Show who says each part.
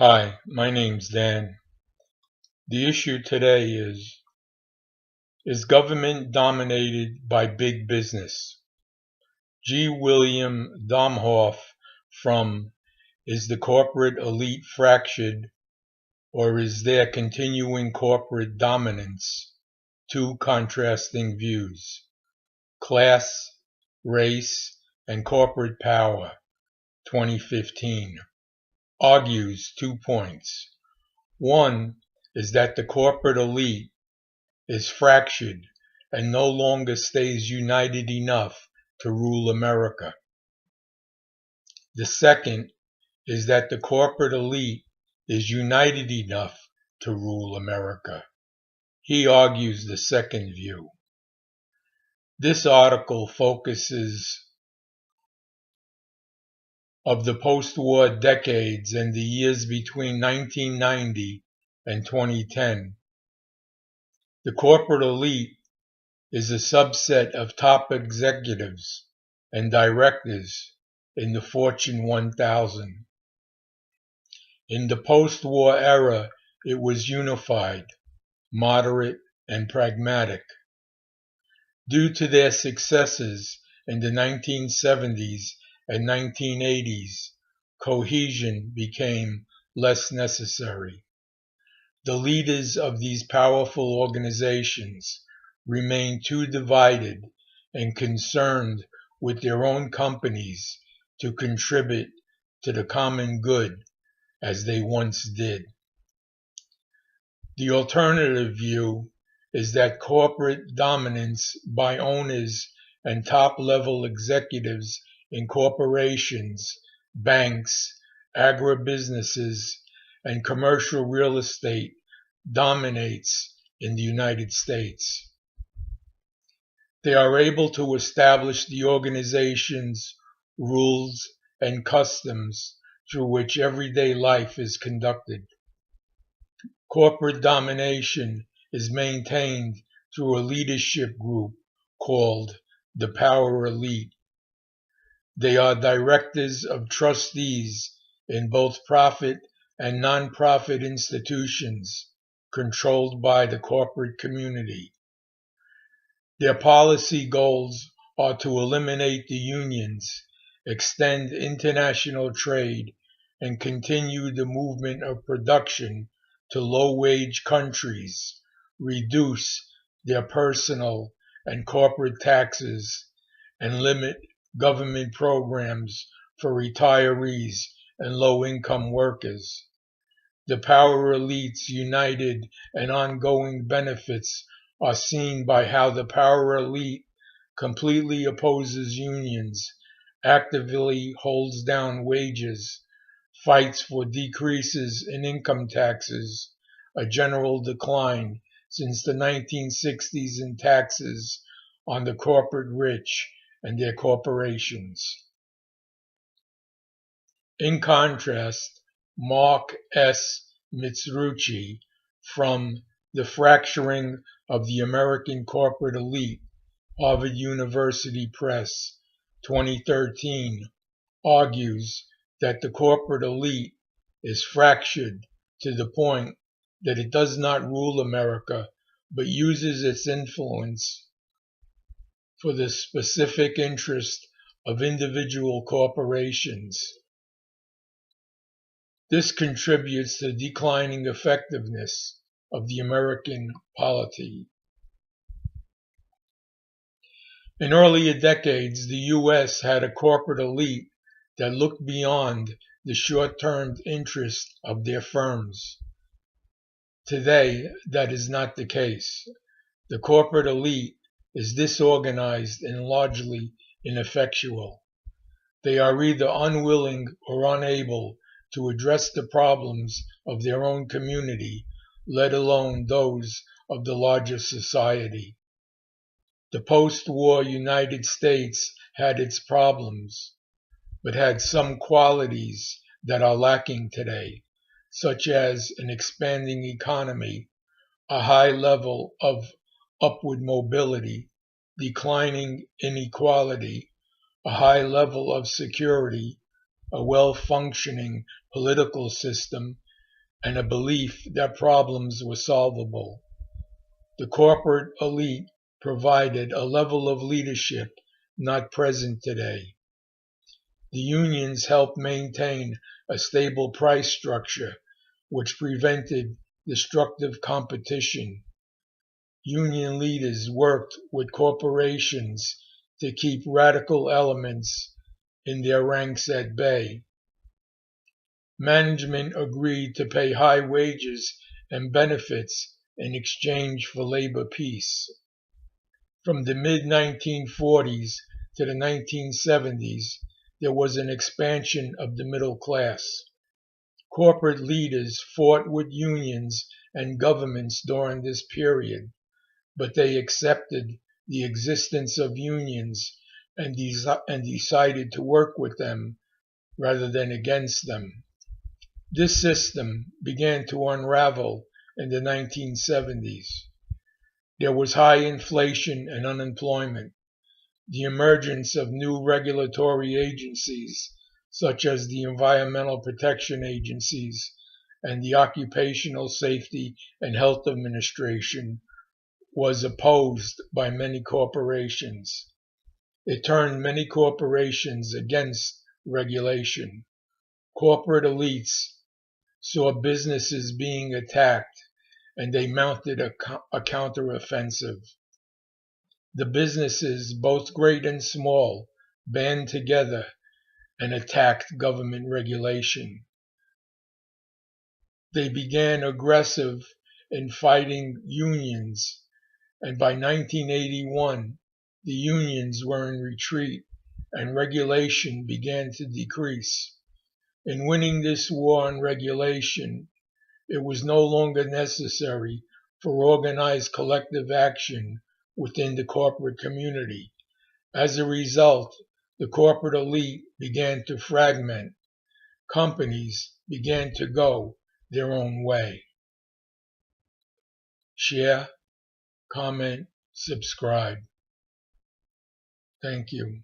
Speaker 1: Hi, my name's Dan. The issue today is government dominated by big business? G. William Domhoff from Is the Corporate Elite Fractured or is there continuing corporate dominance? Two contrasting views. Class, Race, and Corporate Power, 2015. Argues 2 points. One is that the corporate elite is fractured and no longer stays united enough to rule America. The second is that the corporate elite is united enough to rule America. He argues the second view. This article focuses of the post-war decades and the years between 1990 and 2010. The corporate elite is a subset of top executives and directors in the Fortune 1000. In the post-war era, it was unified, moderate, and pragmatic. Due to their successes in the 1970s and 1980s, cohesion became less necessary. The leaders of these powerful organizations remain too divided and concerned with their own companies to contribute to the common good as they once did. The alternative view is that corporate dominance by owners and top-level executives in corporations, banks, agribusinesses, and commercial real estate dominates in the United States. They are able to establish the organization's rules and customs through which everyday life is conducted. Corporate domination is maintained through a leadership group called the Power Elite. They are directors of trustees in both profit and non-profit institutions controlled by the corporate community. Their policy goals are to eliminate the unions, extend international trade, and continue the movement of production to low-wage countries, reduce their personal and corporate taxes, and limit government programs for retirees and low-income workers. The power elite's united and ongoing benefits are seen by how the power elite completely opposes unions, actively holds down wages, fights for decreases in income taxes, a general decline since the 1960s in taxes on the corporate rich and their corporations. In contrast, Mark S. Mitsuruchi from The Fracturing of the American Corporate Elite, Harvard University Press, 2013, argues that the corporate elite is fractured to the point that it does not rule America, but uses its influence for the specific interest of individual corporations. This contributes to the declining effectiveness of the American polity. In earlier decades, the U.S. had a corporate elite that looked beyond the short-term interest of their firms. Today, that is not the case. The corporate elite is disorganized and largely ineffectual. They are either unwilling or unable to address the problems of their own community, let alone those of the larger society. The post-war United States had its problems, but had some qualities that are lacking today, such as an expanding economy, a high level of upward mobility, declining inequality, a high level of security, a well-functioning political system, and a belief that problems were solvable. The corporate elite provided a level of leadership not present today. The unions helped maintain a stable price structure, which prevented destructive competition. Union leaders worked with corporations to keep radical elements in their ranks at bay. Management agreed to pay high wages and benefits in exchange for labor peace. From the mid-1940s to the 1970s, there was an expansion of the middle class. Corporate leaders fought with unions and governments during this period, but they accepted the existence of unions and decided to work with them rather than against them. This system began to unravel in the 1970s. There was high inflation and unemployment. The emergence of new regulatory agencies, such as the Environmental Protection Agencies and the Occupational Safety and Health Administration, was opposed by many corporations. It turned many corporations against regulation. Corporate elites saw businesses being attacked, and they mounted a counteroffensive. The businesses, both great and small, band together and attacked government regulation. They began aggressive in fighting unions, and by 1981, the unions were in retreat and regulation began to decrease. In winning this war on regulation, it was no longer necessary for organized collective action within the corporate community. As a result, the corporate elite began to fragment. Companies began to go their own way. Share, comment, subscribe. Thank you.